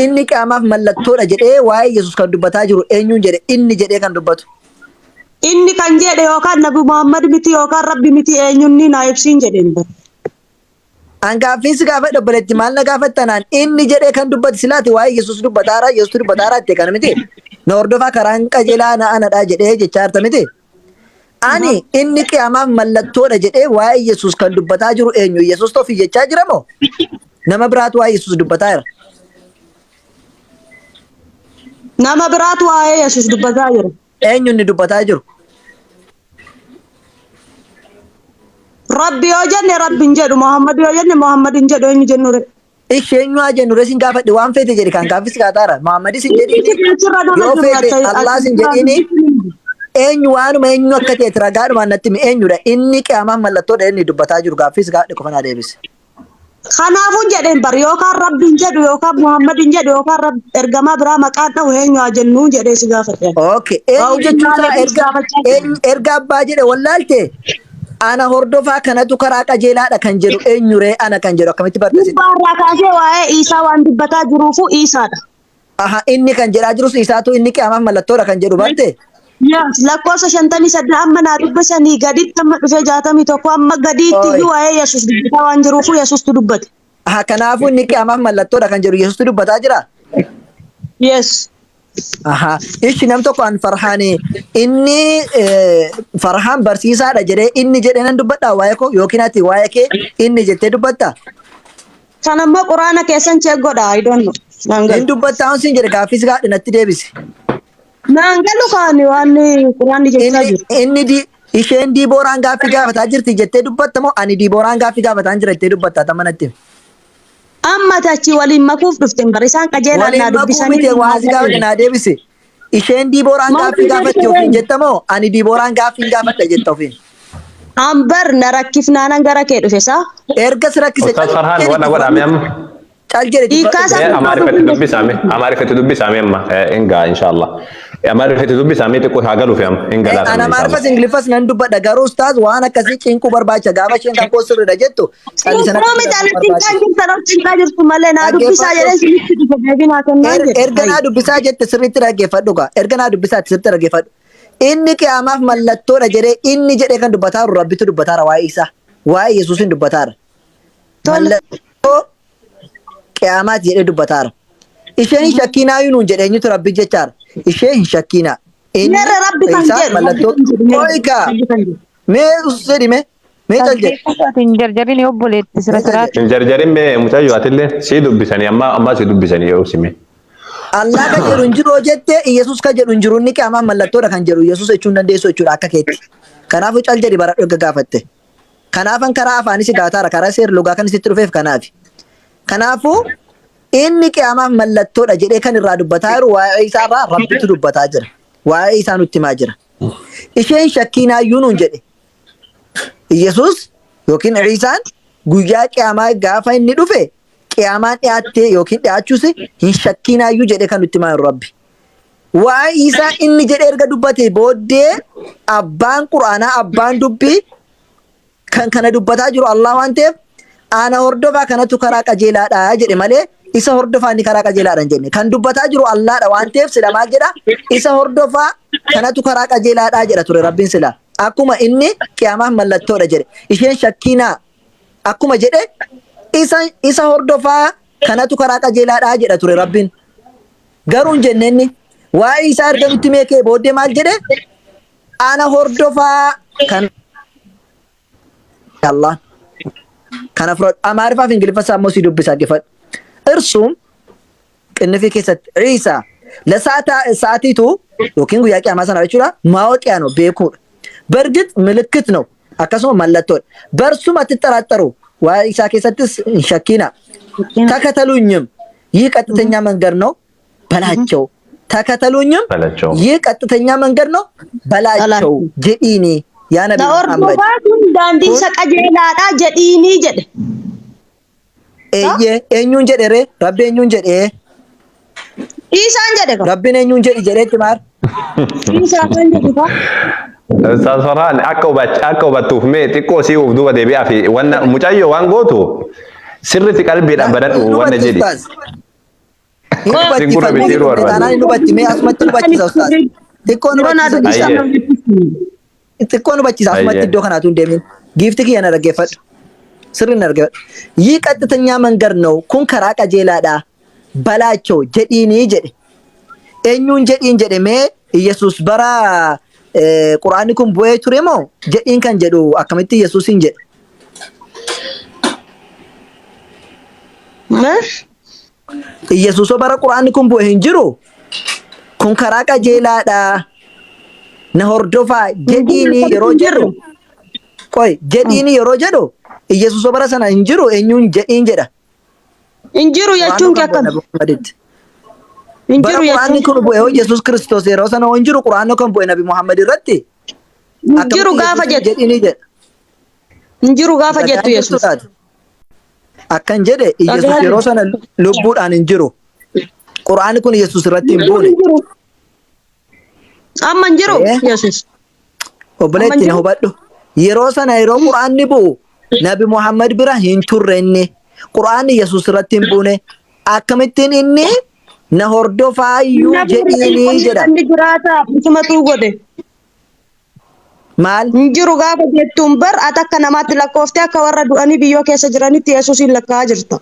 inni qaamaaf mallattoodha jedhee waa'ee Yesuus kan dubbataa jiru eenyuun jedhe inni jedhee kan dubbatu. Inni kan jedhe yookaan Nabi Muhammad miti yookaan Rabbi miti eenyunni naa ibsiin jedheen bara. Angaaffii si gaafa dhabbaletti maal na gaafattanaan inni jedhee kan dubbatu silaati waa'ee Yesuus dubbataara Yesuus dubbataara itti kana miti. Na hordofaa karaan qajeelaa na anadhaa jedhee jechaa jirta miti. Ani inni qiyaamaaf mallattoodha jedhee waa'ee Yesuus kan dubbataa jiru eenyu Yesuus tofii jechaa jira moo? Nama biraatu waa'ee Yesuus dubbataa jira. Nama biraatu waa'ee Yesuus dubbataa jira. Eenyu inni dubbataa jiru? Rabbi yoo jenne Rabbiin jedhu Muhammad yoo jenne Muhammadin jedhu eenyu jennure. Isheenyu haa jennu resin gaafadhe waan feete jedhe kan gaaffis gaataara. Muhammadis hin jedhiini yoo feete Allahas hin jedhiini eenyu waanuma eenyu akka ta'e ragaadhumaan natti himi eenyudha inni qiyaamaaf mallattoodha inni dubbataa jiru gaaffis gaadhe qofa naa deebise. Kanaafuu jedheen bar yookaan Rabbiin jedhu yookaan Muhammadin jedhu yookaan ergamaa biraa maqaan dha'u eenyu haa jennu jedhee si gaafadhe. Okay eenyu jechuun erga abbaa jedhe wallaalte. Ana hordofaa kanatu karaa qajeelaadha kan jedhu eenyuree ana kan jedhu akkamitti barreessite? Barraa kaasee waa'ee Isaa waan dubbataa jiruufu Isaadha. Aha inni kan jedhaa jirus Isaatu inni qiyaamaaf mallattoodha kan jedhu barte? Yes lakkoofsa 58 amma naa dubbisanii gaditti amma dhufee 61 amma gadiitti iyyuu waa'ee Yesuus dubbataa waan jiruufu Yesuustu dubbate. Aha kanaafuu inni qiyaamaaf mallattoodha kan jedhu Yesuustu dubbataa jira? Yes. Aha ishi nam tokko an Farhaani inni Farhaan barsiisaadha jedhee inni jedhee nan dubbadhaa waa'ee koo yookiin ati waa'ee kee inni jettee dubbatta? Kan ammoo quraana keessan cheeggodha I don't know. Inni dubbattaa on sin jedhe gaaffis gaadhe natti deebise. Naangalu kaani waan quraanni jechaa jiru. Inni isheen Diibooraan gaaffii gaafataa jirti jettee dubbatta moo ani Diibooraan gaaffii gaafataa jira jettee dubbatta tamanatti? Amma tachi waliin makuuf dhufteen bar isaan qajeelaan naa dubbisanii waliin makuu miti waa naa deebise. Isheen Diibooraan gaaffii gaafatti ofiin jetta moo ani Diibooraan gaaffii gaafadha jetta ofiin? Ambar na rakkifnaanan gara kee dhufe saa. Erga si rakkise Ustaz Farhan wada meem cal jedhe amaarifatti dubbisaame amma inga inshallah amaarifatti dubbisaame xiqqoo haa galuuf inga laata ana amaarifas ingilifas nan dubbadha garuu ustaaz waan akkasii cinquu barbaacha gaafa isheen kan koo sirriidha jettu erga naa dubbisaa jette sirriitti dhaggeeffadhu gaa erga naa dubbisaa sirriitti dhaggeeffadhu inni qiyaamaaf mallattoodha jedhee inni jedhee kan dubbataaru rabbitu dubbataara waa'ee isaa waa'ee Yesuusin dubbataara mallattoo qiyaamaat jedhee dubbataara. Isheen hin shakkiinaa yuun jedhee eenyutu rabbi jechaara. Ishee hin shakkiinaa. Inni isaa mallattoo qooyikaa mee usedhi mee cal jedhe. Hin jarjarin yoo obboleetti sira siraati. hin jarjarin mee mucayyoo atillee sii dubbisanii amma sii dubbisanii yoo sime. Allah kan jedhu hin jiru jette Yesuus kan jedhu hin jiru inni qiyaamaaf mallattoodha kan jedhu Yesuus jechuun dandeessu jechuudha akka keetti. Kanaafuu cal jedhi bara dhugga gaafatte. Kanaafan karaa afaanis gaataara karaa seer lugaa kan isitti dhufeef kanaafi. Kanaafuu inni qiyaamaaf mallattoodha jedhee kan irraa dubbataa jiru waa'ee isaarraa rabbitu dubbataa jira. Waa'ee isaa nutti himaa jira. Isheen shakkiinaayyuu nuun jedhe. Yesuus yookiin Ciisaan guyyaa qiyaamaa gaafa inni dhufe qiyaamaan dhiyaattee yookiin dhiyaachuus hin shakkiinaayyuu jedhee kan nutti himaa jiru rabbi. Waa'ee isaa inni jedhee erga dubbate booddee abbaan quraanaa abbaan dubbii kan kana dubbataa jiru Allah waan ta'eef ana hordofaa kanatu karaa qajeelaadha jedhe malee isa hordofaa inni karaa qajeelaadha hin jenne kan dubbataa jiru Allahadha waan ta'eef sila maal jedha isa hordofaa kanatu karaa qajeelaadha jedha ture rabbiin sila akkuma inni qiyaamaaf mallattoodha jedhe isheen shakkiinaa akkuma jedhe isa hordofaa kanatu karaa qajeelaadha jedha ture rabbiin garuu hin jenne inni waa'ee isaa erga nutti meekee booddee maal jedhe ana hordofaa kan Allah kana fudhadhu amaariffaa fi ingiliffa ammoo si dubbisaa geeffadhu. Irsuun qinnifii keessatti Ciisaa ለሰዓቲቱ yookiin guyyaa qiyaamaa sana jechuudha ማወቂያ ነው beekuudha. በእርግጥ ምልክት ነው akkasuma mallattoodha. በእርሱም አትጠራጠሩ waa'ee isaa keessattis hin shakkina. ተከተሉኝም ይህ ቀጥተኛ መንገድ ነው በላቸው። ተከተሉኝም ይህ ቀጥተኛ መንገድ ነው በላቸው ጀዲኒ ያ ነብይ መሐመድ daandii isa qajeelaadha jedhiini jedhe. Eenyuun jedhe ree rabbi eenyuun jedhe Isaan jedhe rabbiin eenyuun jedhi jedheetti maar Isaan jedhe ka Ustaz Farhan akka hubattuuf mee xiqqoo sii uf duuba deebi'aa fi wanna mucayyoo waan gootu sirriitti qalbiidhaan badadhu wanna jedhi. Hin hubatti Sin gurra falmii bitiruu dhufte taanaan hin hubatti mee asumatti hubachiisa ustaas. Xiqqoo nu hubachiisa Ayye. xiqqoo nu hubachiisa asumatti Ayye. iddoo kanaatu hin deemin. Giifti kiyya na dhaggeeffadhu. Sirri na dhaggeeffadhu. Yii qaxxatanya mangar ነው kun karaa qajeelaadha. Balaachoo jedhiinii jedhe. Eenyuun jedhiin jedhe mee Yesuus bara Quraanni kun bu'ee ture moo jedhiin kan jedhu akkamitti Yesuusin jedhe. Yesuusoo bara Quraanni kun bu'e hin jiru. Kun karaa qajeelaadha. Na hordofaa jedhiini yeroo jedhu. Qoy jedhiini yeroo jedhu Yesuusoo bara sana hin jiru eenyuun jedhiin jedha. Injiru jechuun Quraanni kan akkam. bu'e Nabi Muhammaditti. Bara Injiru Quraanni jechuun. kun bu'e hoo Yesuus Kiristoos yeroo sana hin jiru Quraanni kan bu'e Nabi Muhammad irratti. Injiru gaafa jettu. jedhiini jedha. Injiru gaafa jettu Dhagaan Yesuus. jirtuudhaati. Akkan jedhe Yesuus Dhagaan yeroo sana lubbuudhaan hin jiru. Quraanni kun Yesuus irratti hin buune. Amma injiru Eh? Yesuus. Obboleetti na jiru? hubadhu. Yeroo sana yeroo Quraanni bu'u Nabi Muhammad bira hin turre inni. Quraanni Yesuus irratti hin buune. Akkamittiin inni na hordofaayyuu jedhiini jedha. Inni jiraata isumatu godhe. Maal? Injiru gaafa jettuun bar ati akka namaatti lakkooftee akka warra du'anii biyyoo keessa jiranitti Yesuusin lakkaa'aa jirta.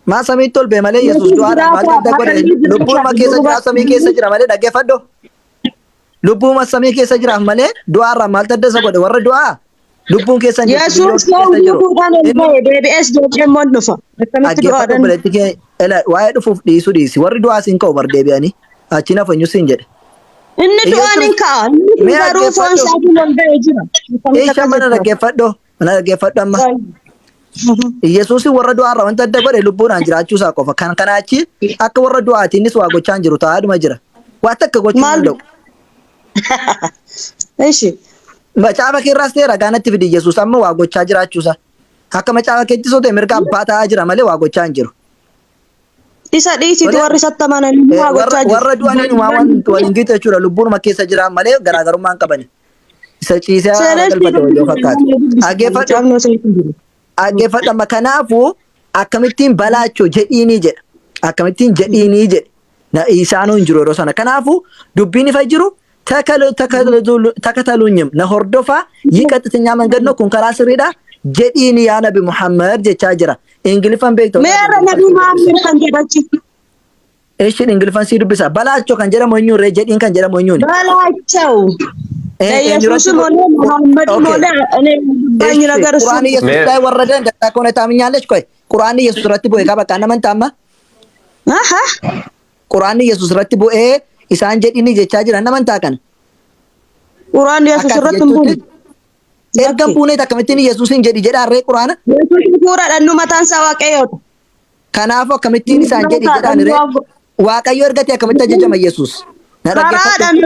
Maa samiitti ol bee malee Yesuus du'aadhaan maal adda godhe? Lubbuuma keessa jira samii keessa jira malee dhaggeeffadhu. Lubbuuma samii keessa jira malee du'aarraa maal adda isa godhe warra du'aa? Lubbuun keessa hin jirtu Yesuus biyyoon yoo keessa jiru. lubbuudhaan ol ba'e deebi'ees deebi'ee immoo hin dhufa. Akkamitti Dhaggeeffadhu du'aadhaan? obboleetti kee waa'ee dhufuuf dhiisuu dhiisi. Warri du'aa siin ka'u bar deebi'anii achiin hafeenyu siin jedhe. Inni du'aan hin ka'a. Inni Mee garuu foon dhaggeeffadhu. isaatiin ol ba'ee jira. Eesha mana dhaggeeffadhu. Mana dhaggeeffadhu amma. Yesuus warra du'aarraa wanta adda godhe lubbuudhaan jiraachuu isaa qofa. Kan kanaa achi akka warra du'aatiinis waa gochaa hin jiru ta'aadhuma jira. Waa takka gochuu Maal? hin danda'u. Ishi. Macaafa keerraas ta'e ragaa natti fidi Yesuus amma waa gochaa jiraachuusaa. Akka macaafa keetti soo ta'e mirga abbaa ta'aa jira malee waa gochaa hin jiru. Isa dhiisiti warri isatti amananii waa gochaa jiru. Warra du'aniin waa waliin gitu jechuudha. Lubbuunuma keessa jira malee garaagarummaa hin qabani. Isa ciisee galfate wajjin fakkaata. Dhaggeeffadhu. Dhaggeeffadhu amma kanaafuu akkamittiin balaachoo jedhiinii jedha. Akkamittiin jedhiinii jedhe. Isaanuu hin jiru yeroo sana. Kanaafuu dubbiin ifa jiru takataluunyim na hordofaa yii qaxxatanya mangar ነው kun karaa sirriidha jedhiini yaa Nabi Muhammad jechaa jira. Ingiliffaan beektu. Meerra Nabi Muhammad kan jedhachi. Ishiin Ingiliffaan sii dubbisa. Balaachoo kan jedhamu eenyuun ree jedhiin kan jedhamu eenyuun. Balaachau. Yesuus molee Muhammad molee እኔ ባኝ ነገር እሱ ቁርአን ኢየሱስ ላይ ወረደ እንደዛ ከሆነ ታምኛለች? ቆይ ቁርአን ኢየሱስ ረት ቦኤ ካበቃ ነመን ታማ አሃ ቁርአን ኢየሱስ ረት ቦኤ ኢሳን ጀዲኒ ጀቻ ጅራ ነመን ታከን ቁርአን ኢየሱስ ረቱም ቡኒ ኤርገም ቡኔ ተከመቲን ኢየሱስን ጀዲ ጀዳ ሬ ቁርአን ኢየሱስ ፉራ ደኑ መታን ሳዋቀዮ ከናፎ ከመቲን ኢሳን ጀዲ ጀዳን ሬ ዋቀዮ እርገት ያከመተ ጀጀመ ኢየሱስ ከራዳን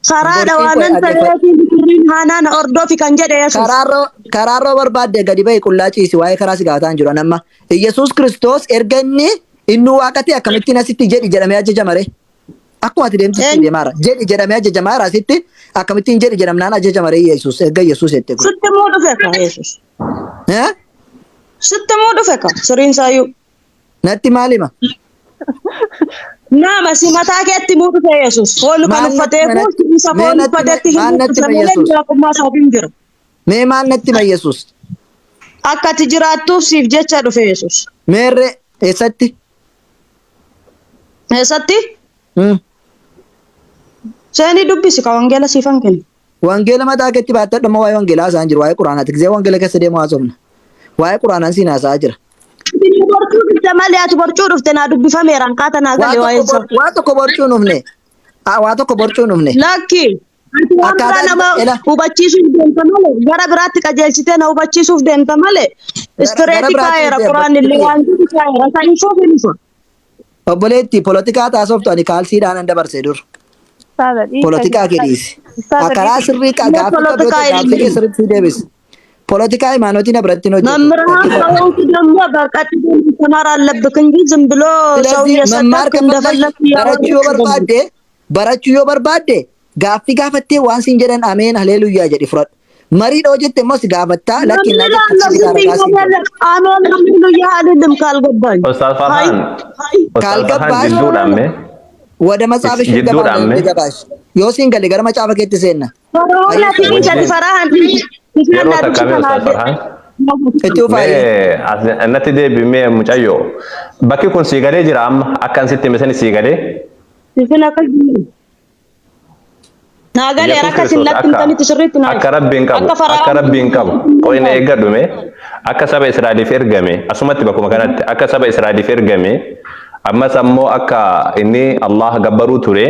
ከራዳ ዋነን ተለቲ ቢሪን ሃናን ኦርዶፊ kan jedhe Yesuus karaaroo barbaadde gadi ba'i qullaaciisi waa'ee karaa sigaataan jiru amma Yesuus Kiristoos erga inni waaqati akkamittiin asitti jedhi jedhamee ajajamare akkuma ati deemtitti deemaara jedhi jedhamee ajajamaara asitti akkamittiin jedhi jedhamnaan ajajamare Yesuus erga Yesuus jette kun sitti moo dhufe ka Yesuus eh sitti moo dhufe ka siriin saayyuu natti maalima nama si mataa keetti moo dhufe Yesuus foolu kan uffatee isa foolu uffatetti akkuma isaatiin jira mee maal natti ma Yesuus akka ati jiraattuuf siif jecha dhufe Yesuus meerre eessatti eessatti seeni dubbisi ka wangeela siifan kenna wangeela mataa keetti baattadha ma waa'ee wangeelaa isaan jiru waa'ee quraanaati gisee wangeela keessa deemu haasofna waa'ee quraanaan siin haasaa jira borcuu dhufte malee ati borcuu dhufte naa dubbifameeraan kaata naa galee waa'ee isaa waa tokko borcuu nufne waa tokko borcuu nufne lakki akka nama hubachiisuuf deemta malee gara biraatti qajeelchitee na hubachiisuuf deemta malee istireetii kaa'eera quraan illee waan jiru kaa'eera kan ifoo filifa obboleetti polotikaa taasoftu ani kaalsiidhaan an dabarse dur polotikaa kedhiisi akaraa sirrii gaaffii kee sirriitti deebisi ፖለቲካ ሃይማኖት ነብረት ነው መምህራን ሰውንክ ደግሞ በቀጥ ተማር አለብክ እንጂ ዝም ብሎ ሰው እየሰጠክ እንደፈለክ በረቹ ዮ በርባዴ ጋፊ ጋፈቴ ዋን ሲንጀደን አሜን ሃሌሉያ ጀዲ ፍረድ Marii dhoo jette immoo si gaafattaa lakki naa Namni jette si laalatti gaafataa. amoon hamduu yaadadum kalgabban. Ustaz Farhan. Ustaz Farhan jidduudhaan mee. Wada macaafa ishee Jidduudhaan mee. gabaash. Yoo siin galee gara macaafa keetti seenna. Faraa'oon ati isatti fara'an. Yeroo takkamee Ustaz Farhan. Itti ufaayee. Mee natti deebimee mucayyoo. Bakki kun siigalee jira amma akkan sitti misani siigalee. Sifin akka jiru. Naagalee Yesuus akka Kiristoos sinatti himtanitti sirriitti naa. akka rabbiin qabu akka rabbiin qabu qo'ina eeggadhume akka saba Israa'eliif ergame asumatti bakkuma kanatti akka saba Israa'eliif ergame ammas ammoo akka inni Allah gabbaruu ture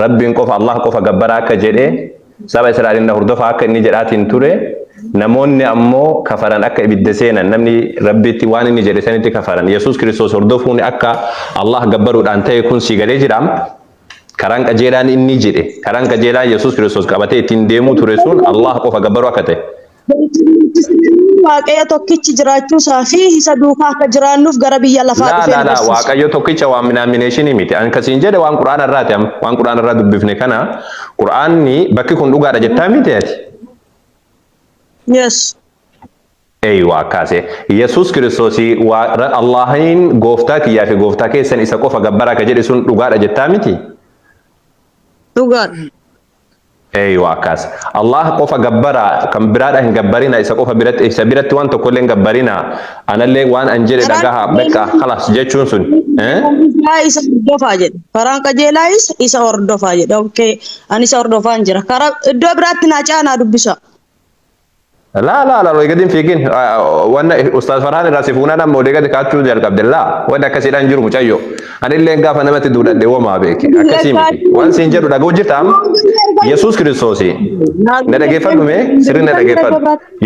rabbiin qofa Allah qofa gabbara akka jedhe saba Israa'eliin hordofaa akka inni jedhaatiin ture namoonni ammoo kafaran akka ibidda seenan namni rabbitti waan inni jedhe sanitti kafaran Yesuus Kiristoos hordofuun akka Allah gabbaruudhaan ta'e kun siigalee jiraam. Karaan qajeelaan inni jedhe karaan qajeelaan Yesuus Kiristoos qabatee ittiin deemuu ture sun Allah qofa gabbaruu akka ta'e. Waaqayyo tokkichi jiraachuusaa fi isa duukaa akka jiraannuuf gara biyya lafaa dhufee La Waaqayyo tokkicha waan minaamination miti. An kasiin jedhe waan Qur'aana irraati waan Qur'aana irraa dubbifne kana Qur'aanni bakki kun dhugaadha jettaa miti ati. Yes. Eeywa akkase Yesuus Kiristoos Allahin gooftaa kiyyaa fi gooftaa keessan isa qofa gabbara akka jedhe sun dhugaadha jettaa miti. Dhugaan. Eeywa akkas Allah qofa gabbara kan biraadha hin gabbarina isa qofa biratti waan tokko illee hin gabbarina anallee waan an jedhe dhagaha bakka khalas jechuun sun isa hordofaa jedhe karaan qajeelaa isa hordofaa jedhe okay ani isa hordofaan jira karaa iddoo biraatti naa caanaa dubbisa. La gadin fiikin wanna Ustaz Farhan irraa si fuunaan amma odee gadi kaachuu jalqabdella wanni akkasiidhaan jiru mucayyoo anillee gaafa namatti duudhadhe womaa beeke akkasii miti waan siin jedhu dhaga'u jirta Yesuus Kiristoos na dhageeffadhu mee sirri na dhageeffadhu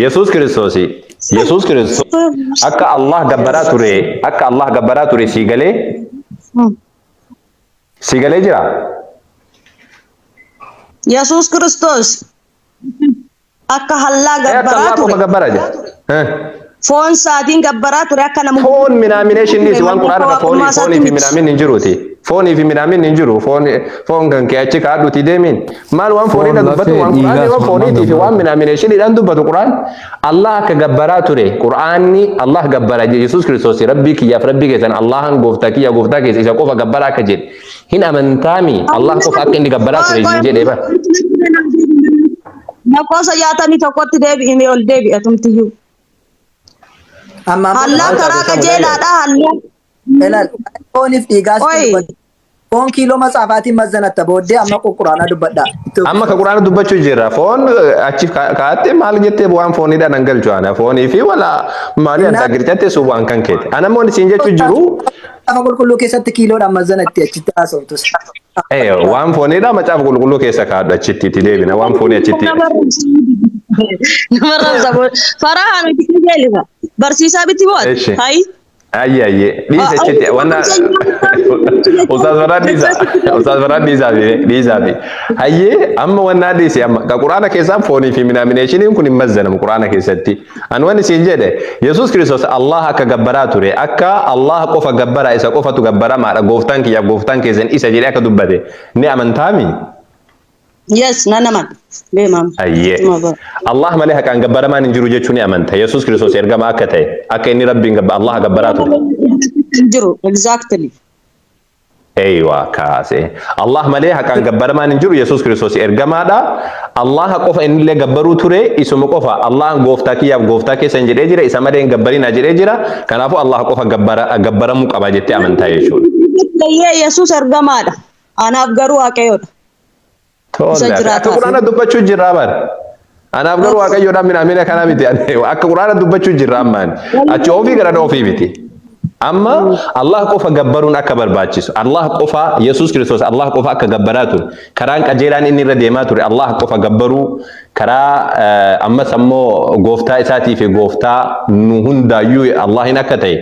Yesuus Kiristoos akka Allah gabbaraa ture siigalee jira Yesuus Kiristoos akka hallaa gabbaraa ture. Foon saatiin gabbaraa ture akka namu. Foon minaamination is waan Qur'aana foonii fi minaamin hin jiruuti. Foonii fi minaamin hin jiru. Foon kan kee achi kaadhuti deemin. Maal waan foonii dha dubbatu waan Qur'aani waan fooniitii fi waan minaamination dhaan dubbatu Qur'aan. Allah akka gabbaraa ture. Qur'aanni Allah gabbara Yesuus Kiristoos rabbii kiyyaaf rabbii keessan Allahan gooftaa kiyya gooftaa keessa isa qofa gabbaraa akka jedhe. Hin amantaami Allah qofa akka inni gabbaraa ture jedhee bara. Nakosa yaatanii tokkotti deebi'imee ol deebi'a tumtiyyuu. Hallaa karaa qajeelaadha hallaa. Ilaal fooniif dhiigaa foon kiiloo matsafaatiin mazzanatta booddee amma Qur'aana dubbadha. Amma ka Qur'aana dubbachuu jira foon achi kaa'attee maal jettee waan fooniidhaan an galchu ana foonii fi wala maali anta gircattee sun waan kan keeti. Ana moon isin jechuu jiru. Macaafa qulqulluu keessatti kiiloodhaan mazzanatti achitti haasa'utus. Waan fooniidha macaafa qulqulluu keessa kaadhu achitti itti deebina waan foonii achitti. Nama rabsa Farhaan hojii qajeelisa barsiisaa biti booti. Hayi. Ayye diisa achitti wanna Ustaz Farhan diisaa fi hayyee amma wanna diisi amma ka Qur'aana keessaa foonii fi minaamineshiniin kun hin mazzanamu Qur'aana keessatti an wanni siin jedhe Yesuus Kiristoos Allah akka gabbaraa ture akka Allah qofa gabbara isa qofatu gabbaramaadha gooftaan kiyyaaf gooftaan keessan isa jedhee akka dubbate ni amantaami. Yes, nanaman. Beemam. Ayyee. Allah malee haqaan gabbaramaan hin jiru jechuun ni amanta. Yesuus Kiristoos ergama akka ta'e akka inni rabbiin Allah gabbaraa ture. Jiru, exactly. Eeywa kaase. Allah malee haqaan gabbaramaan hin jiru Yesuus Kiristoos ergamaadha. Allah qofa inni illee gabbaruu ture isuma qofa Allah gooftaa kiyyaaf gooftaa keessan jedhee jira isa malee hin gabbarina jedhee jira. Kanaafuu Allah qofa gabbaramuu qaba jettee amantaa jechuudha. Yesuus ergamaadha. Anaaf garuu waaqayyoodha. Akka Qur'aana dubbachuu jirra bara. Anaaf garuu waaqayyoodhaan minaamina kana miti. Akka Qur'aana dubbachuu jirra ammaan. Achi ofii gara ofii miti. Amma Allah qofa gabbaruun akka barbaachisu. Allah qofa Yesuus Kiristoos Allah qofa akka gabbaraa ture. Karaan qajeelaan inni irra deemaa ture Allah qofa gabbaruu karaa ammas ammoo gooftaa isaatii fi gooftaa nu hundaayyuu Allahin akka ta'e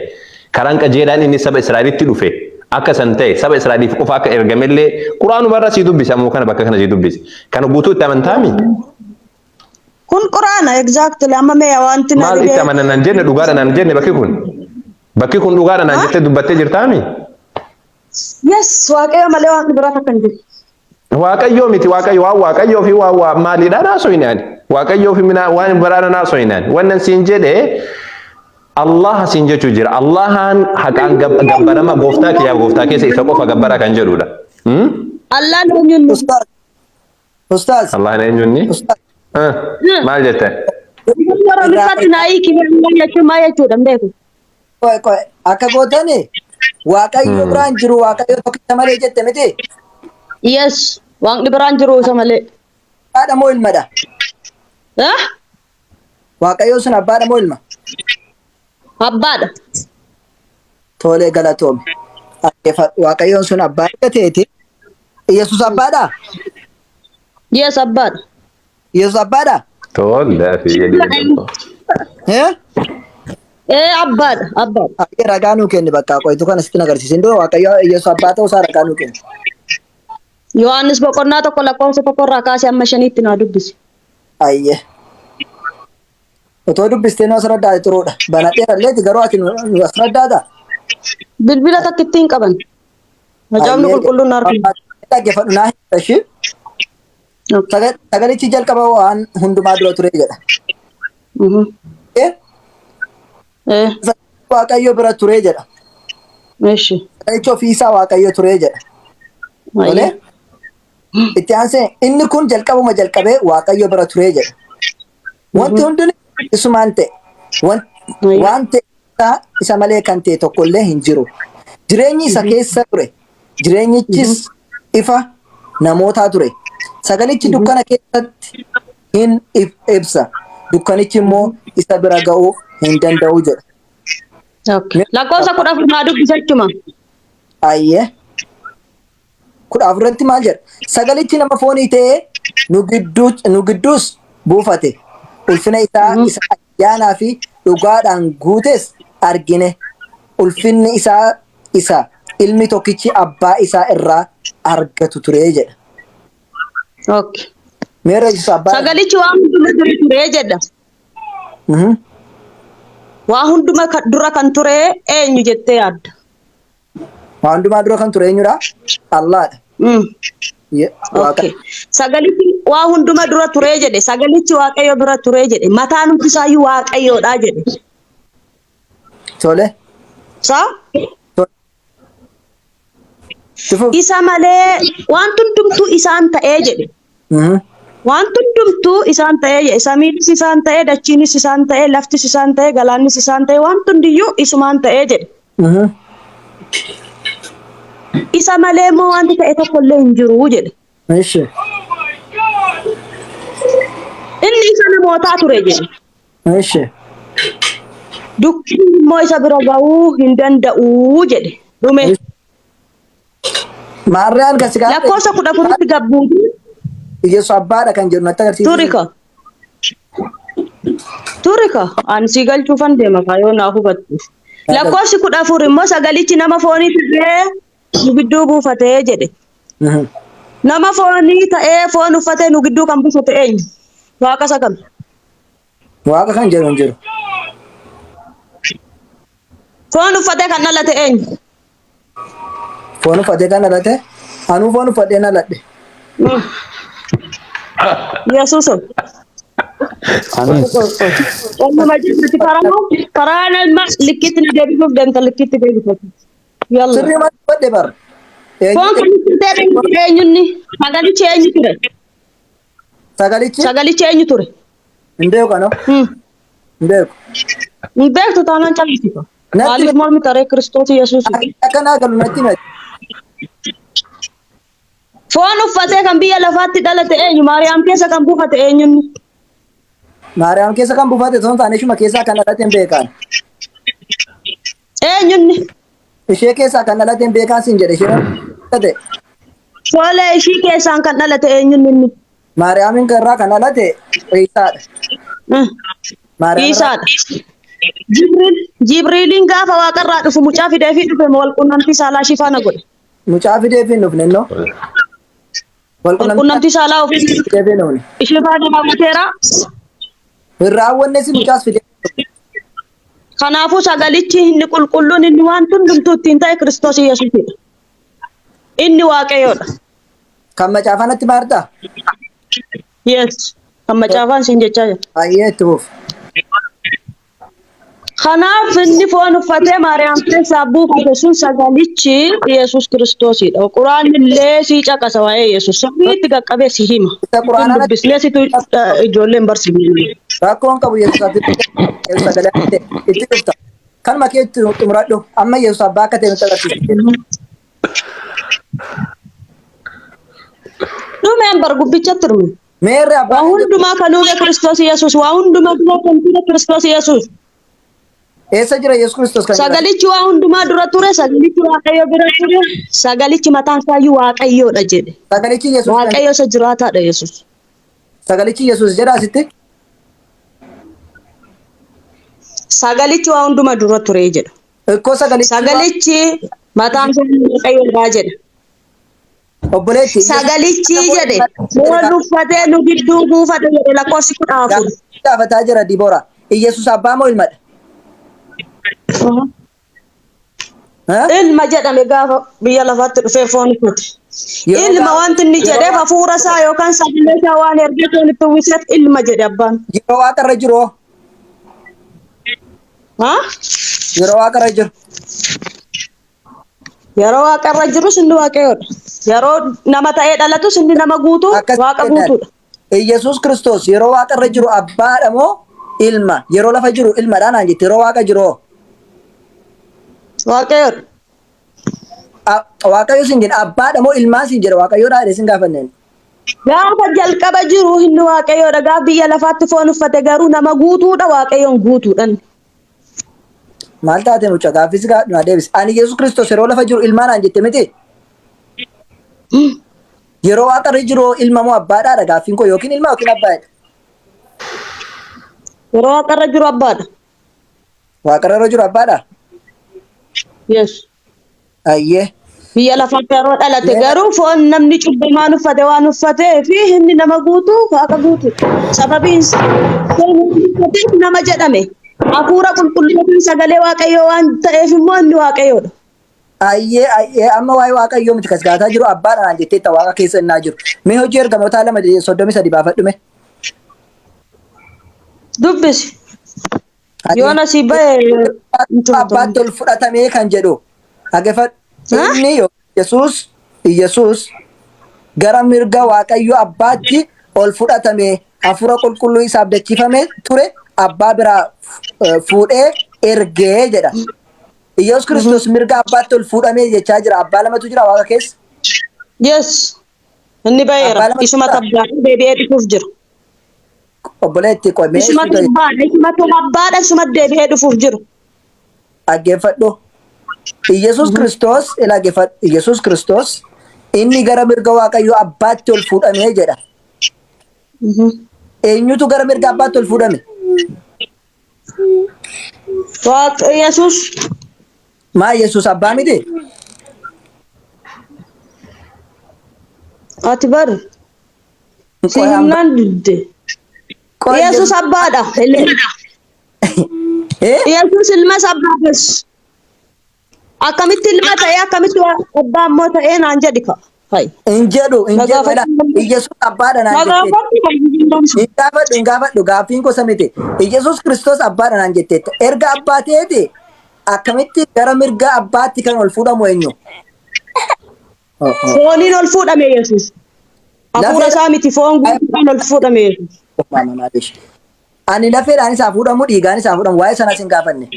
karaan qajeelaan inni saba Israa'elitti dhufe. Akka san ta'e saba Israa'eliif qofa akka ergamellee Qur'aanuma irra si dubbisa ammoo kana bakka kana si dubbisa. Kana guutuu itti amantaami. Kun Qur'aana exactly amma mee wanti na maal itti amanan nan jenne dhugaadha nan jenne bakki kun dhugaadha nan jettee dubbattee jirtaami. Yes, waaqayyo malee waan biraa takkan jiru. Waaqayyo miti waaqayyo waan waaqayyoo fi waan maaliidhaan haasoo hin yaani. waaqayyoo fi mina waan baraana naasoinaan wannan siin jedhe Allah siin jechuu jira Allahan haqaan gabbarama gooftaa kiyyaa gooftaa keessa isa qofa gabbara kan jedhudha Allah eenyunni Ustaz. Allah eenyunni maal jette yeroo bifaatti naayii kiyyaa jechuun maa jechuudha beeku Koy akka gootani waaqayyo biraan jiru waaqayyo tokkicha malee jette miti. yes waaqni biraan jiru isa malee Haadha moo ilmadha? Waaqayyo sun abbaadha moo ilma? abbaadha Tolee galatoome. Waaqayyoon sun abbaadha ta'eeti. Yesus abbaadha? yes abbaadha Yesus abbaadha? tola fi abbaadha abbaadha Ragaa nuu kenni bakka qoytu kana sitti agarsiisin dura waaqayyo Yesus abbaa ta'uu isaa ragaa nuu kenni. Yohaannis boqonnaa tokko lakkoofsa tokko irraa kaasee amma shaniitti naa dubbisi. Ayyee. Otoo dubbistee nu asirra turuudha. Banadheera illeeti garuu ati nu asirra daata. Bilbila takka ittiin qaban. Macaafni qulqulluun arginu. Dhaggeeffadhu naa hin Sagalichi jalqaba waan hundumaa dura ture jedha. Waaqayyo bira ture jedha. Sagalichi ofiisaa waaqayyo ture jedha. Tolee? Itti aansee inni kun jalqabuma jalqabee waaqayyo bira ture jedha. Wanti hundinuu isumaan ta'e. Waan ta'e isa malee kan ta'e tokkollee hin jiru. Jireenyi isa keessa ture. Jireenyichis ifa namootaa ture. Sagalichi dukkana keessatti hin ibsa. Dukkanichi immoo isa bira ga'uu hin danda'u jedha. Lakkoofsa 14 maa dubbisachuma. Ayyee. 14tti maal jedha? Sagalichi nama foonii ta'ee nu gidduus buufate. Ulfina isaa isa ayyaanaa fi dhugaadhaan guutes argine. Ulfinni isaa isa ilmi tokkichi abbaa isaa irraa argatu ture jedha. Okay. Meera Yesus abbaa. Sagalichi waan hundumaa ture jedha. Waa hundumaa dura kan ture eenyu jettee yaadda? Waa hundumaa dura kan ture eenyudha? Allaadha. Okay. Sagalichi waa hundumaa dura ture jedhe. Sagalichi waaqayyo bira ture jedhe. Mataan hundi isaayyuu waaqayyoodha jedhe. Tole. Saa? Isa malee waan hundumtuu isaan ta'ee jedhe. Waan hundumtuu isaan ta'ee jedhe. Samiinis isaan ta'ee, dachiinis isaan ta'ee, laftis isaan ta'ee, galaannis isaan ta'ee, waan hundiyyuu isumaan ta'ee jedhe. Isa malee immoo wanti ta'e tokkollee hin jiru jedhe. Inni isa namootaa ture jedhe. Dukkanni immoo isa bira ga'uu hin danda'u jedhe. Dhume. Maarraan gasi gaafa. Lakkoofsa 14tti gabbuuti. Yesus abbaadha kan jedhu natti agarsiisu. Turika. Ani si galchuufan deema kaayoo naa hubattu. Lakkoofsi 14 immoo sagalichi nama foonii ta'ee nu gidduu buufatee jedhe. Nama foonii ta'ee foon uffatee nu gidduu kan buufate eenyu? Waaqa isa kam? Waaqa kan jedhu hin jiru. Foon uffatee kan dhalate eenyu? Foon uffatee kan dhalate? Anuu foon uffatee dhaladhe. Yesuus. Amma jirti karaa nama likkitti ni deebisuuf deemta likkitti deebifatu. Yalla. Sirrii maal uffatee bara? Foon kan uffatee eenyunni? Sagalichi eenyu ture? Sagalichi eenyu ture? Hin beeku kanoo? Hin beeku. Hin beektu taanaan callisita. Maaliif mormi taree Kiristoos Yesuus? Akkanaa galu natti himati. Foon uffatee kan biyya lafaatti dhalate eenyu? Maariyaam keessa kan buufate eenyunni? Maariyaam keessa kan buufate osoo hin taane ishuma keessaa kan dhalate hin beekan. Eenyunni? Ishee keessaa kan dhalate hin beekan siin jedhe ishee dhalate. Foole ishii keessaan kan dhalate eenyunni? Maariyaamin irraa kan dhalate Iisaadha. Iisaadha. Jibriiliin gaafa waaqarraa dhufu mucaa fidee fi dhufe wal qunnamtii saalaa ishii faana godhe. Mucaa fidee fi hin dhufne innoo. Wal qunnamtii saalaa ofii fidee fi hin dhufne. ishee faana raawwateera. Hin raawwanne si mucaas fidee. Kanaafuu sagalichi inni qulqulluun inni waan hundumtuu ittiin ta'e Kiristoos Yesuusidha. Inni waaqayyoodha. Kan macaafanatti maartaa? Yes. Kan macaafaan siin jechaa jira. Ayyee tuuf. Kanaaf inni foon uffatee Maariyaam keessaa buufate sun sagalichi Yesuus Kiristoosidha. Quraanni illee sii caqasa waa'ee Yesuus. Sirriitti qaqqabee si hima. Isa quraanaa Dubbisnee situ ijoolleen barsiifne. rakkoon qabu Yesuus ati sagalee itti dhufta. Kan makeetti xumuradhu amma Yesuus abbaa akka ta'e nutti agarsiisite. Dhumeen bar gubbichatti hirmu. Meerri Waa abbaa hundumaa kan uume Kiristoos Yesuus. Waa hundumaa kan ture Kiristoos Yesuus. eessa jira Yesuus Kiristoos kan jira? Sagalichi waa hundumaa dura ture. Sagalichi Waaqayyo bira ture. Sagalichi mataan isaayyuu Waaqayyoodha jedhe. Sagalichi Yesuus kan Waaqayyo isa jiraataadha Yesuus. sagalichi Yesuus jedha asitti. Sagalichi waa hundumaa dura ture jedha. Ikkoo sagalichi Sagalichi mataan isaa Waaqayyoodha jedha. obboleetti. Sagalichi jedhe foon uffatee nu gidduu buufate jedhe lakkoofsi 14. Gaafataa jira Diboora. Yesuus abbaa moo ilmadha? Ilma jedhame gaafa biyya lafaatti dhufee foon uffate. Ilma wanti inni jedheef hafuura isaa yookaan sagalee isaa waan ergee foon itti uwwiseef ilma jedhe abbaan. Yeroo waaqarra jiru. Yeroo waaqarra jiru. Yeroo waaqarra jirus inni Waaqayyoodha. Yeroo nama ta'ee dhalatus inni nama guutuu Waaqa guutuudha. Yesuus Kiristoos yeroo waaqarra jiru abbaadha moo ilma? Yeroo lafa jiru ilmadhaan aan jette yeroo waaqa jiru. Waaqayyoodha. Waaqayyo sin jedha abbaadha moo ilmaan sin jedha waaqayyoodha jedhe sin gaafanneen. Gaafa jalqaba jiru inni Waaqayyoodha. Gaafa biyya lafaatti foon uffate garuu nama guutuudha Waaqayyoon guutuudhaan. Maal taate mucaa gaaffis gaadhuma deebis. Ani Yesuus Kiristoos yeroo lafa jiru ilmaan aan jette miti. Yeroo waaqarra jiru ilma moo abbaadhaadha gaaffiin koo yookiin ilma yookiin abbaadha. Yeroo waaqarra jiru abbaadha. Waaqarra jiru abbaadha. Yes. Ayyee. Biyya lafaatti yeroo dhalate garuu foon namni cubbamaan uffate waan uffatee fi inni nama guutuu Waaqa guutuudha. Sababiin foon nama jedhame. Hafuura qulqulluutiin sagalee Waaqayyoo waan ta'eef immoo inni Waaqayyoodha. Ayyee amma waa'ee waaqayyoo miti kas gaataa jiru abbaadha aan jettee waaqa keessa innaa jiru. Mee hojii ergamootaa 2:33 baafadhume. Dubbisi. Yoona si bahe abbaatti ol fudhatamee kan jedhu dhaggeeffadhu. Inni Yesuus gara mirga waaqayyoo abbaatti ol fudhatamee hafuura qulqulluu isaaf dachifamee ture abbaa biraa fuudhee ergee jedha. Yesuus Kiristoos mirga abbaatti ol fuudhamee jechaa jira. Abbaa lamatu jira waaqa keessa. Yes. Inni baheera. Isuma tabbaan deebi'ee dhufuuf jira. Obboleetti qo'e. Isuma tabbaadha. Isuma abbaadha. Isuma deebi'ee dhufuuf jira. Dhaggeeffadhu. Yesuus Kiristoos dhaggeeffadhu. Yesuus Kiristoos inni gara mirga waaqayyoo abbaatti ol fuudhamee jedha. Eenyutu gara mirga abbaatti ol fuudhame? Waaqa Yesuus. Maa Yesuus abbaa miti? Ati baru. Si himnaan didde. Yesuus abbaadha. Yesuus ilmas abbaadhas. Akkamitti ilma ta'ee akkamitti abbaa immoo ta'ee naan jedhi ka. Hin jedhu. Yesuus abbaadha naan jettee. Hin gaafadhu gaaffiin gosa miti. Yesuus Kiristoos abbaadha naan jetteetta. Erga abbaa ta'eeti akkamitti gara mirga abbaatti kan ol fuudhamu eenyu? Fooniin ol fuudhame Yesuus. Hafuura isaa miti foon guutuudhaan ol fuudhame Yesuus. Ani lafeedhaan isaa fuudhamu dhiigaan isaa fuudhamu waa'ee sanas hin gaafanne.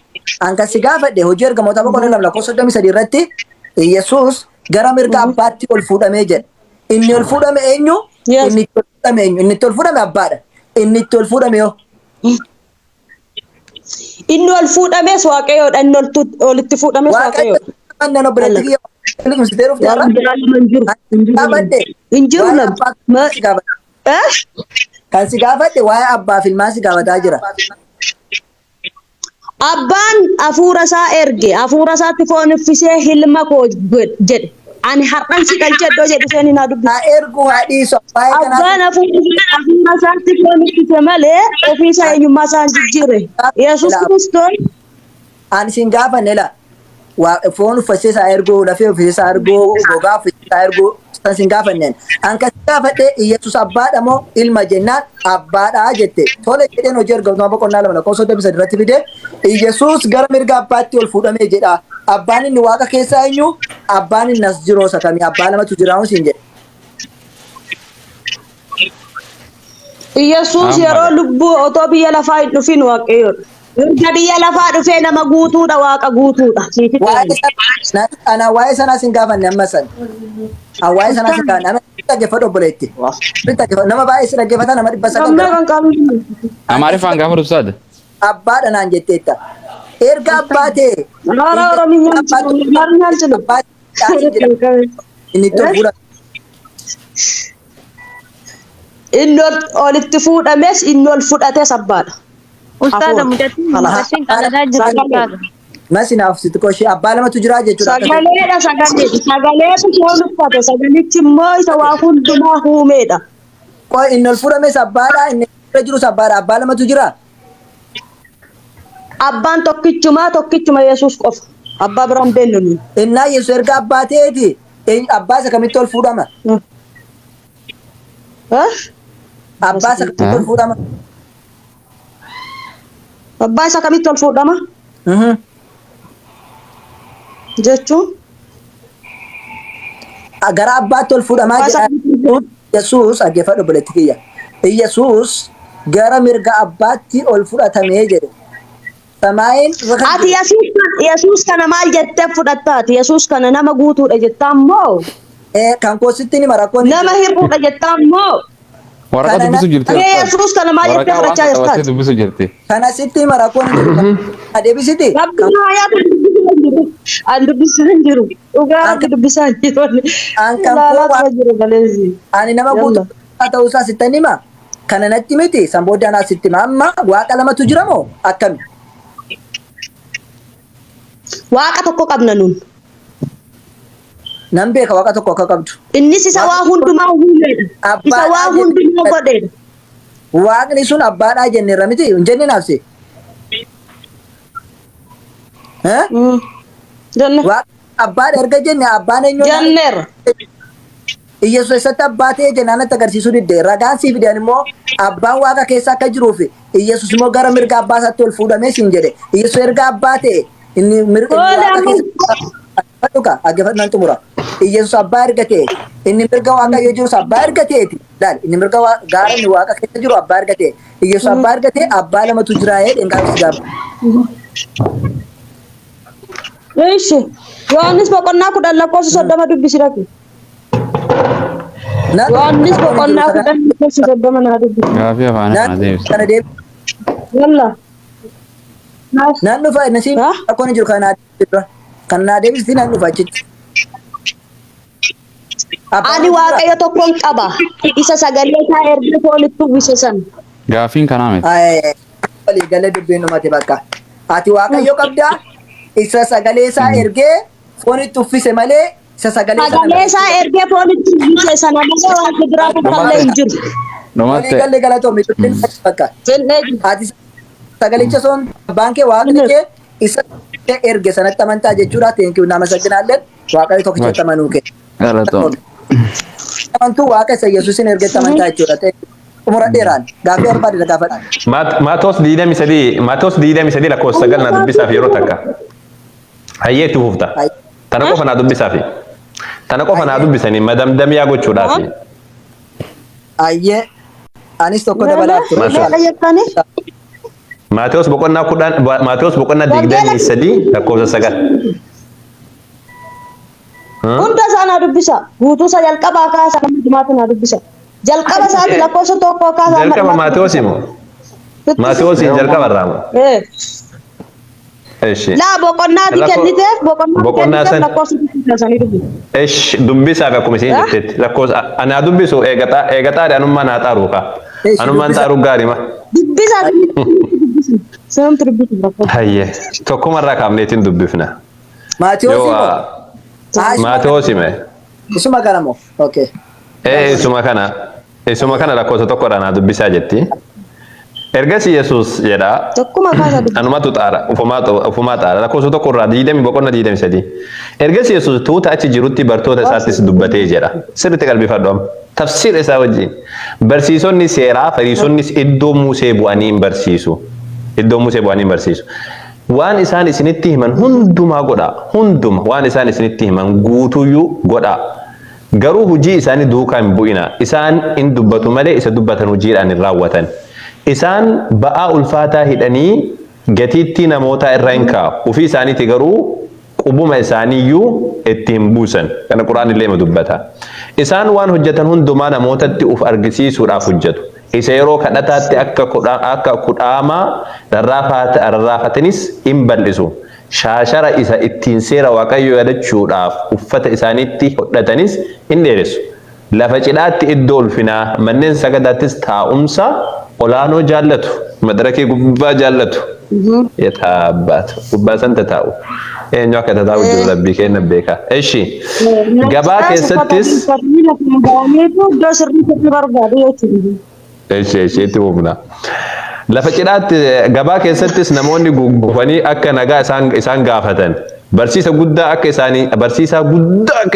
Anka si gaafadhe hojii ergamoota 2:33 irratti Yesuus gara mirga abbaatti ol fuudhamee jedha. Inni ol fuudhame eenyu? Inni itti ol fuudhame eenyu? Inni itti ol fuudhame abbaadha. Inni itti ol fuudhame yoo? Inni ol fuudhames Waaqayyoodha. Inni olitti fuudhames Waaqayyoodha. Waaqayyoodha. Obboleetti Hin jiru nama. Kan si gaafadhe waa'ee abbaa fi ilmaa si gaafataa jira. Abbaan hafuura isaa erge hafuura isaatti foon uffisee ilma koo jedhe. Ani har'an si qalchedhoo jedhu seen hin dubbisu. Haa ergu haa dhiisu. Abbaan hafuura isaatti foon uffise malee ofii isaa eenyummaa isaa hin jijjiirre. Yesuus Kiristoos. Ani sin gaafanne la. Foon uffisee isaa erguu, lafee uffisee isaa erguu, gogaa uffisee isaa erguu sin gaafannen. An kan gaafadhe Iyesuus abbaadha moo ilma jennaan abbaadha jette. Tole jedheen hojii ergamtoota boqonnaa lama lakkoofsa 30 irratti fide Iyesuus gara mirga abbaatti ol fuudhamee jedha. Abbaan inni waaqa keessaa eenyu? Abbaan inni as jiroo sakamii abbaa lamatu jiraa'u siin jedhe. Yesuus yeroo lubbuu otoo biyya lafaa hin dhufin waaqayyoodha. Erga biyya lafaa dhufee nama guutuudha waaqa guutuudha. Waa'ee sanaa sin gaafanne amma san. Waa'ee sanaa sin gaafanne. Nama dhaggeeffadhu obboleetti. Nama baay'ee si dhaggeeffata nama 900. Amaariffaan gaafa dubsaadha. Abbaadha naan jetteetta. Erga abbaa ta'e. Naara Oromiyaan jiru. Inni itti fuudha. Inni olitti fuudhames inni ol fudhates abbaadha. Ustaadha mucatiin qaladaa jiru ustaadha. Masinaaf sitti koshee abbaa lamatu jira jechuudha. Sagaleedha sagaleedha. Sagaleetu foon uffate. Sagalichi immoo isa waa hundumaa uumeedha. Qoy inni ol fuudhames abbaadha inni jirus abbaadha. Abbaa lamatu jira. Abbaan tokkichuma Yesuus qofa. Abbaa biraan beellu. Innaa Yesuus erga abbaa ta'eeti abbaa isa kamitti ol fuudhama? Abbaa isa kamitti ol fuudhama? Abbaa isa kamitti ol fuudhama? Jechuun? Gara abbaatti ol fuudhamaa jedha. Yesuus dhaggeeffadhu obboleetti kiyya. Yesuus gara mirga abbaatti ol fudhatamee jedhe. Samaayin ati Yesuus kana maal jettee fudhattaati? Yesuus kana nama guutuudha jettaa moo? Kan koositti ni marakkoon. Nama hir'uudha jettaa moo? Waraqaa dubbisu jirti. Yesuus kana maal jettee fudhachaa jirtaati? Waraqaa dubbisu jirti. Kana sitti marakkoon adeebisiti. An dubbisaa hin jiru. Dhugaa dubbisaa hin jiru. Ani nama guutuu ta'uusaa sitti hima. Kana natti miti san booda anaa sitti hima. Amma waaqa lamatu jira moo akkami? Waaqa tokko qabna nun. Nan beeka waaqa tokko akka qabdu. Innis isa waa hundumaa uumeedha. Isa waa hundumaa godheedha. Waaqni sun abbaadhaa jenneerra miti hin jenne naafsi. Abbaadha erga jenne abbaan eenyu? Jenneerra. Iyesuus eessatti abbaa ta'ee jennaan natti agarsiisuu didde. Ragaan siif fidan immoo abbaan waaqa keessa akka jiruufi Iyesuus immoo gara mirga abbaa isaatti ol fuudhamee siin jedhe. Iyesuus erga abbaa ta'e inni mirga waaqa keessa dhuga dhaggeeffannaan xumura. Iyesuus abbaa erga ta'e inni mirga waaqayyo jirus abbaa erga ta'eeti. Laal inni mirga gaara inni waaqa keessa jiru abbaa erga ta'e. Iyesuus abbaa erga ta'e abbaa lamatu jira jedheen gaafsi gaafa. Eeshi Yohaannis boqonnaa 10 lakkoofsa 30 dubbisirati. Yohaannis boqonnaa 10 lakkoofsa 30 naa dubbisi. Gaafii afaan kana deebisa. Yalla. Nan dhufa nasiib akkoon jiru kan naa deebisiti nan dhufa achitti. Ani waaqayyo tokkoon qaba. Isa sagalee isaa erga foonitti uwwise san. Gaafiin kanaa miti. Walii galee dubbiin dhumate bakka. Ati waaqayyo qabdaa isa sagalee isaa ergee foonitti uffise malee isa sagalee isaa ergee foonitti uwwise sana malee waan biraa tokkollee hin jiru. Walii galee galatoomii dubbiin bakka. Ati sagalicha son baankee waaqni kee isa erge sanatti amantaa jechuudha. Teenkiu nama sagginaallee waaqayyo tokkicha amanuu kee. Galatoomii. Amantuu waaqa isa Yesuusin ergetti amantaa jechuudha. Umura dheeraan gaafii barbaade gaafadha. Maatoos 23 lakkoofsa 9 na dubbisaaf yeroo takka. Hayyee itti fufta. Tana qofa naa dubbisaafi. Tana qofa naa dubbisanii madamdamiyaa gochuudhaaf. Hayyee anis tokko dabalaaf ture. Maatoos boqonnaa 23 lakkoofsa 9. Hunda isaa naa dubbisa. Guutuu isaa jalqabaa kaasaa dhumaatu naa dubbisa. Jalqaba isaati lakkoofsa tokko kaasaa. Jalqaba Maatoos imo. Maatoos jalqaba irraa. Eshi. La boqonnaati kenniteef boqonnaa san lakkoofsa isaanii dubbisa. Esh dubbisaa akkuma isin jettetti lakkoofsa anaa dubbisu eegataa anummaa naa xaaru ka. Anummaan xaaru gaarii ma. Dubbisaa sanamtu dubbisu lakkoofsa. Hayyee tokkumarraa kaafneetiin dubbifna. Maatiyoos imo. Maatoos ime. Isuma kana moo? Okay. Isuma kana lakkoofsa tokkorraa naa dubbisaa jetti. Ergas Yesus jedha. Tokkuma kaasa dubbi. Anumatu xaara ufumaa xaara lakkoofsa tokko irraa boqonnaa 23. Ergas Yesus tuuta achi jirutti bartoota isaattis dubbatee jedha. Sirriitti qalbifadhu amma. Tafsiira isaa wajjin. Barsiisonni seeraa Fariisonnis iddoo Musee bu'anii hin barsiisu. Iddoo Musee bu'anii hin barsiisu. Waan isaan isinitti himan hundumaa godha. Hunduma waan isaan isinitti himan guutuyyuu godha. Garuu hojii isaanii duukaa hin bu'ina. Isaan hin dubbatu malee isa dubbatan hojiidhaan hin raawwatan. Isaan ba'aa ulfaataa hidhanii gatiittii namoota irra hin kaa'u. Ofii isaaniiti garuu qubuma isaaniiyyuu itti hin buusan. Kana Quraan illee ma dubbata. Isaan waan hojjetan hundumaa namootatti uf argisiisuudhaaf hojjetu. Isa yeroo kadhataatti akka kudhaamaa rarraafatanis hin bal'isu. Shaashara isa ittiin seera Waaqayyoo yaadachuudhaaf uffata isaaniitti hodhatanis hin dheeressu. Lafa cidhaatti iddoo ulfinaa manneen sagadaattis taa'umsa olaanoo jaallatu. Madarakee gubbaa jaallatu. Yetaabbaatu. Gubbaa san tataa'u. Eenyu akka tataa'u jiru Rabbii kenna beeka. Eshi. Gabaa keessattis. Eshi itti humna. Lafa cidhaatti gabaa keessattis namoonni gugufanii akka nagaa isaan gaafatan. Barsiisaa guddaa akka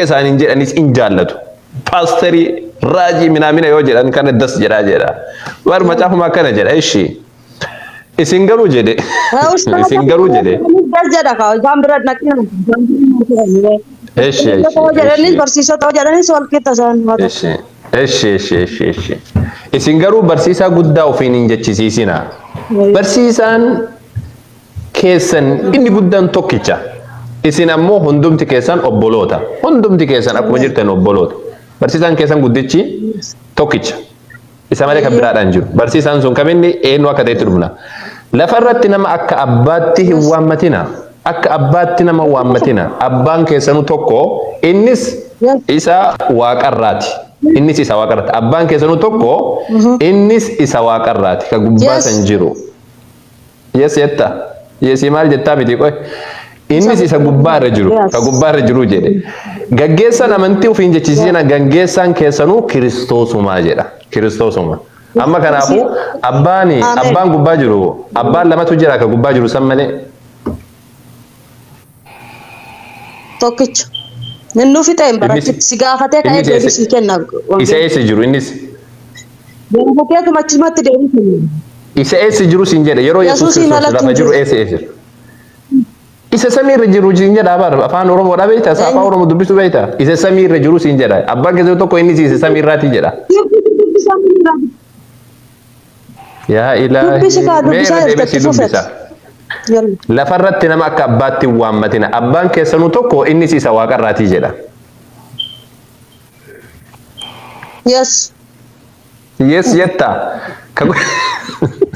isaaniin jedhanis hin jaallatu. Paasterii raajii minaamina yoo jedhan kana das jedha. War macaafuma akkana jedha eshi. Isin garuu jedhe. Isin garuu jedhe. Eshi. Isin garuu barsiisaa guddaa ofiin hin jechisiisina. Barsiisaan keessan inni guddaan tokkicha. Isin ammoo hundumti keessan obboloota. Hundumti keessan akkuma jirtan obboloota. Barsiisaan keessan guddichi tokkicha. Isa malee kan biraadhaan jiru. Barsiisaan sun kaminni eenyu akka ta'etti dhufna. Lafarratti nama akka abbaatti hin waammatina. Akka abbaatti nama waammatina. Abbaan keessanuu tokko innis isa waaqarraati. Innis isa waaqarraati. Abbaan keessanuu tokko innis isa waaqarraati. Ka gubbaa san jiru. Yes jetta. Yes maal jettaa miti qoy. Innis isa gubbaarra jiru. Ka gubbaarra jiru jedhe. Gaggeessaan amantii ofiin jechisiisina gaggeessaan keessanuu Kiristoosumaa jedha. Kiristoosuma. Amma kanaafuu abbaan gubbaa jiru. Abbaan lamatu jira ka gubbaa jiru san malee. Tokkicha. Nannuu fixeen baratti si gaafatee ka'ee deebisii kenna. Isa eessa jiru innis? Gaafateetu machumatti deebisii. Isa eessa jiru siin jedhe yeroo Yesuus Kiristoos lafa jiru eessa jiru? Isa samiirra jiru siin jedha bara afaan Oromoodhaa beektaa? Afaan Oromoo dubbisu beektaa? Isa samiirra jiru siin jedha. Abbaan keessaa tokko innis isa samiirraati jedha. Yaa ilaahi. Meera deebisii dubbisa. Lafarratti nama akka abbaatti hin waammatina. Abbaan keessanuu tokko innis isa waaqarraati jedha. Yes. Yes jetta.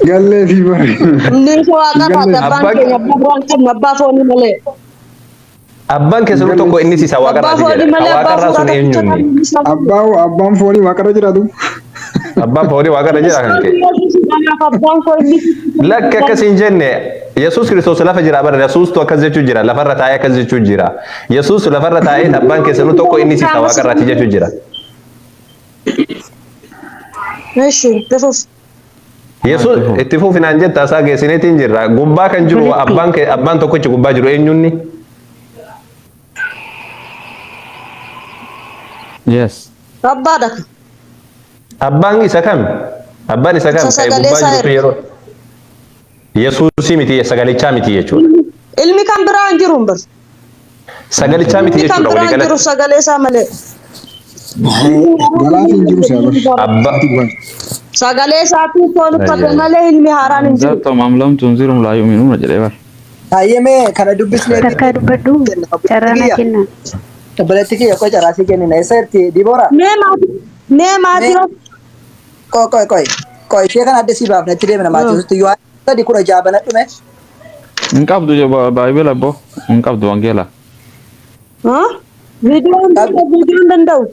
Galle fi bari. Inni isa waaqarraati abbaan keenya abbaa foonii malee. Abbaan keessanuu tokko innis isa waaqarraati jedha. Waaqarraa sun eenyuuni? Abbaan foonii waaqarra jiraatu. Abbaan foonii waaqarra jira kan kee. Lakki akkasiin jenne Yesuus Kiristoos lafa jira bara Yesuustu akkas jechuu jira lafarra taa'ee akkas jechuu jira. Yesuus lafarra taa'ee abbaan keessanuu tokko innis isa waaqarraati jechuu jira. Yesuus itti fufinaan jetta isaa geessineetiin jirra. Gubbaa kan jiru abbaan tokkichi gubbaa jiru eenyunni? Yes. Abbaadha. Abbaan isa kam? Abbaan isa kam? Ka'ee gubbaa jiru yeroo. Yesuusii miti sagalichaa miti jechuudha. Ilmi kan biraa hin jiru bar. Sagalichaa miti jechuudha walii galatti. Jiru sagalee isaa malee. Galaatiin jiru Abba. Sagalee isaatu tolfate malee ilmi haaraan hin jiru. Zato mamlam tunzirum la yu'minuna jedhee bar. Hayyame kana dubbisnee Takka dubbadhu carraan kenna. Tabaletti kiyya qoy caraasii kennina isa irti Dibora. Nee maatii. Qoy ishee kana adda si baafnetti deemna maatii yoo sadi kudha jaabana dhume. Hin qabdu baay'ee labbo. Hin qabdu wangeela. Viidiyoon danda'u.